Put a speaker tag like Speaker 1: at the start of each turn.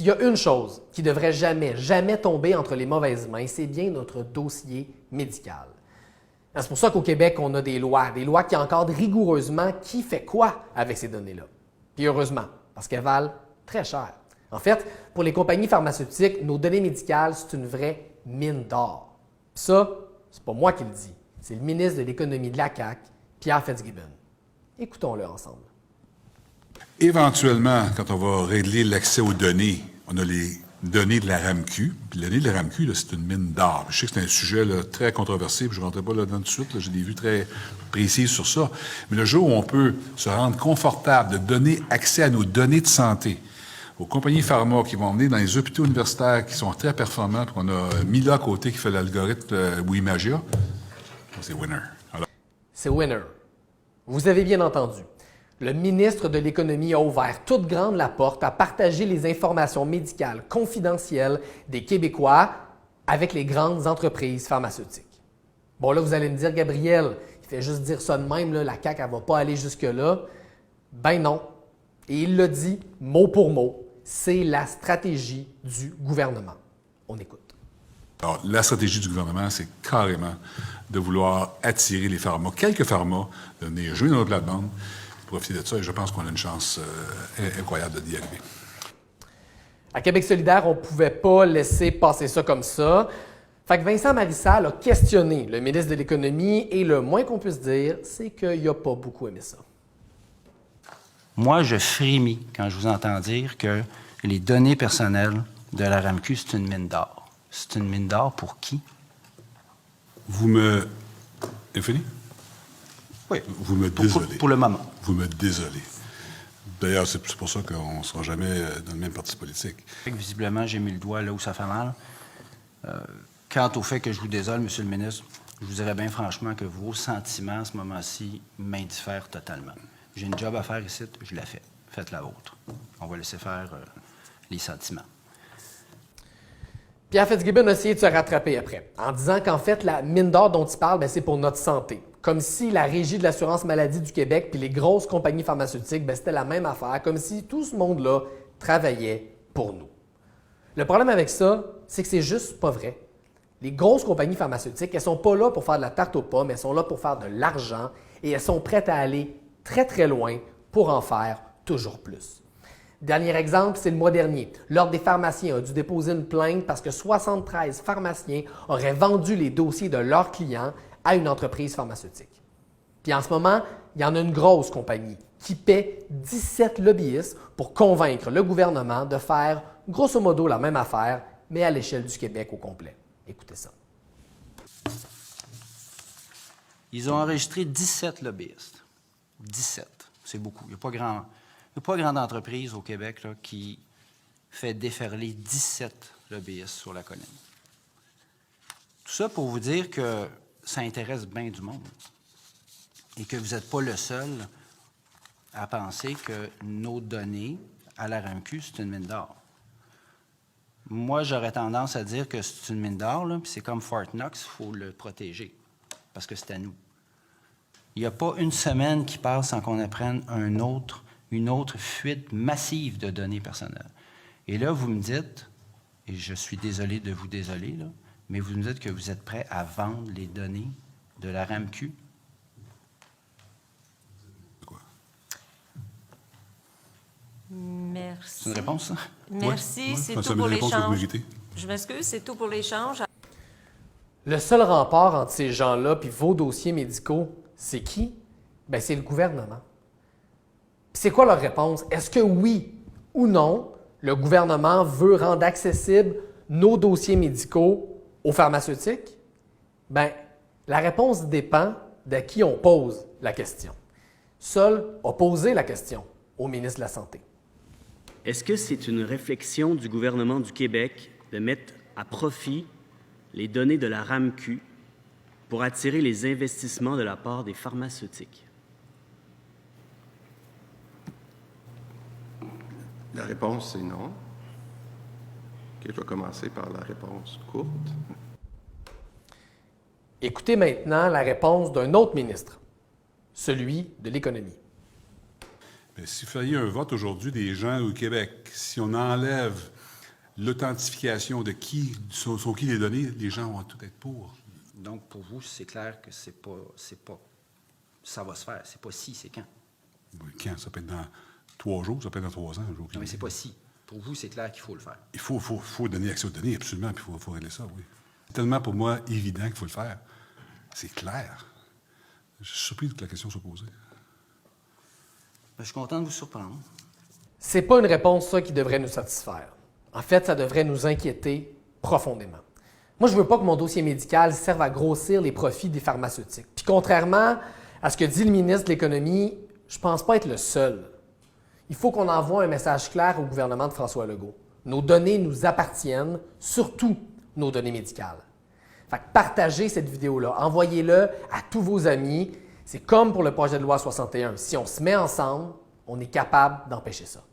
Speaker 1: S'il y a une chose qui ne devrait jamais, jamais tomber entre les mauvaises mains, c'est bien notre dossier médical. C'est pour ça qu'au Québec, on a des lois qui encadrent rigoureusement qui fait quoi avec ces données-là. Puis heureusement, parce qu'elles valent très cher. En fait, pour les compagnies pharmaceutiques, nos données médicales, c'est une vraie mine d'or. Puis ça, c'est pas moi qui le dis, c'est le ministre de l'Économie de la CAQ, Pierre Fitzgibbon. Écoutons-le ensemble.
Speaker 2: Éventuellement, quand on va régler l'accès aux données, on a les données de la RAMQ. Puis les données de la RAMQ, là, c'est une mine d'or. Je sais que c'est un sujet là, très controversé, puis je ne rentrerai pas là-dedans tout de suite. Là, j'ai des vues très précises sur ça. Mais le jour où on peut se rendre confortable de donner accès à nos données de santé aux compagnies pharma qui vont emmener dans les hôpitaux universitaires qui sont très performants, puis on a Mila à côté qui fait l'algorithme Wimagia, c'est winner. Alors...
Speaker 1: C'est winner. Vous avez bien entendu. Le ministre de l'Économie a ouvert toute grande la porte à partager les informations médicales confidentielles des Québécois avec les grandes entreprises pharmaceutiques. Bon, là, vous allez me dire, Gabriel, il fait juste dire ça de même, là, la CAQ, elle ne va pas aller jusque-là. Ben non. Et il l'a dit mot pour mot, c'est la stratégie du gouvernement. On écoute.
Speaker 2: Alors, la stratégie du gouvernement, c'est carrément de vouloir attirer les pharma, quelques pharma, de venir jouer dans notre plate-bande, profiter de ça, et je pense qu'on a une chance incroyable d'y arriver.
Speaker 1: À Québec solidaire, on ne pouvait pas laisser passer ça comme ça. Fait que Vincent Marissal a questionné le ministre de l'Économie et le moins qu'on puisse dire, c'est qu'il n'a pas beaucoup aimé ça.
Speaker 3: Moi, je frémis quand je vous entends dire que les données personnelles de la RAMQ, c'est une mine d'or. C'est une mine d'or pour qui?
Speaker 2: Vous me... Infini?
Speaker 3: Oui.
Speaker 2: Vous me désolez.
Speaker 3: Pour le moment.
Speaker 2: Vous me désolez. D'ailleurs, c'est pour ça qu'on ne sera jamais dans le même parti politique.
Speaker 3: Visiblement, j'ai mis le doigt là où ça fait mal. Quant au fait que je vous désole, Monsieur le ministre, je vous dirais bien franchement que vos sentiments à ce moment-ci m'indiffèrent totalement. J'ai une job à faire ici, je la fais. Faites la vôtre. On va laisser faire les sentiments.
Speaker 1: Pierre Fitzgibbon a essayé de se rattraper après, en disant qu'en fait, la mine d'or dont il parle, c'est pour notre santé. Comme si la Régie de l'assurance maladie du Québec puis les grosses compagnies pharmaceutiques, c'était la même affaire, comme si tout ce monde-là travaillait pour nous. Le problème avec ça, c'est que c'est juste pas vrai. Les grosses compagnies pharmaceutiques, elles sont pas là pour faire de la tarte aux pommes, elles sont là pour faire de l'argent et elles sont prêtes à aller très, très loin pour en faire toujours plus. Dernier exemple, c'est le mois dernier. L'Ordre des pharmaciens a dû déposer une plainte parce que 73 pharmaciens auraient vendu les dossiers de leurs clients à une entreprise pharmaceutique. Puis en ce moment, il y en a une grosse compagnie qui paie 17 lobbyistes pour convaincre le gouvernement de faire grosso modo la même affaire, mais à l'échelle du Québec au complet. Écoutez ça.
Speaker 3: Ils ont enregistré 17 lobbyistes. 17. C'est beaucoup. Il n'y a pas grande entreprise au Québec là, qui fait déferler 17 lobbyistes sur la colline. Tout ça pour vous dire que ça intéresse bien du monde et que vous n'êtes pas le seul à penser que nos données à la RAMQ, c'est une mine d'or. Moi, j'aurais tendance à dire que c'est une mine d'or, puis c'est comme Fort Knox, il faut le protéger parce que c'est à nous. Il n'y a pas une semaine qui passe sans qu'on apprenne une autre fuite massive de données personnelles. Et là, vous me dites, et je suis désolé de vous désoler, là, mais vous me dites que vous êtes prêt à vendre les données de la RAMQ?
Speaker 2: Quoi?
Speaker 4: Merci.
Speaker 3: C'est une réponse, ça?
Speaker 4: Merci,
Speaker 2: Ouais.
Speaker 4: c'est
Speaker 2: Ça
Speaker 4: tout
Speaker 2: me
Speaker 4: pour
Speaker 2: réponse que vous
Speaker 4: l'échange.
Speaker 2: méritez.
Speaker 4: Je m'excuse, c'est tout pour l'échange.
Speaker 1: Le seul rempart entre ces gens-là et vos dossiers médicaux, c'est qui? C'est le gouvernement. Puis c'est quoi leur réponse? Est-ce que oui ou non, le gouvernement veut rendre accessibles nos dossiers médicaux aux pharmaceutiques? La réponse dépend de qui on pose la question. Seul a posé la question au ministre de la Santé.
Speaker 5: Est-ce que c'est une réflexion du gouvernement du Québec de mettre à profit les données de la RAMQ pour attirer les investissements de la part des pharmaceutiques?
Speaker 6: La réponse, c'est non. Je vais commencer par la réponse courte.
Speaker 1: Écoutez maintenant la réponse d'un autre ministre, celui de l'Économie.
Speaker 2: Mais s'il fallait un vote aujourd'hui des gens au Québec, si on enlève l'authentification de qui, sur qui les données, les gens vont tout être pour.
Speaker 3: Donc, pour vous, c'est clair que c'est pas, ça va se faire. C'est pas si, c'est quand.
Speaker 2: Oui, quand? Ça peut être dans 3 jours, ça peut être dans 3 ans.
Speaker 3: Non, mais c'est pas si. Pour vous, c'est clair qu'il faut le faire.
Speaker 2: Il faut donner accès aux données, absolument, puis il faut régler ça, oui. C'est tellement, pour moi, évident qu'il faut le faire. C'est clair. Je suis surpris que la question soit posée.
Speaker 3: Je suis content de vous surprendre.
Speaker 1: C'est pas une réponse, ça, qui devrait nous satisfaire. En fait, ça devrait nous inquiéter profondément. Moi, je veux pas que mon dossier médical serve à grossir les profits des pharmaceutiques. Puis contrairement à ce que dit le ministre de l'Économie, je pense pas être le seul. Il faut qu'on envoie un message clair au gouvernement de François Legault. Nos données nous appartiennent, surtout nos données médicales. Fait que partagez cette vidéo-là, envoyez-le à tous vos amis. C'est comme pour le projet de loi 61. Si on se met ensemble, on est capable d'empêcher ça.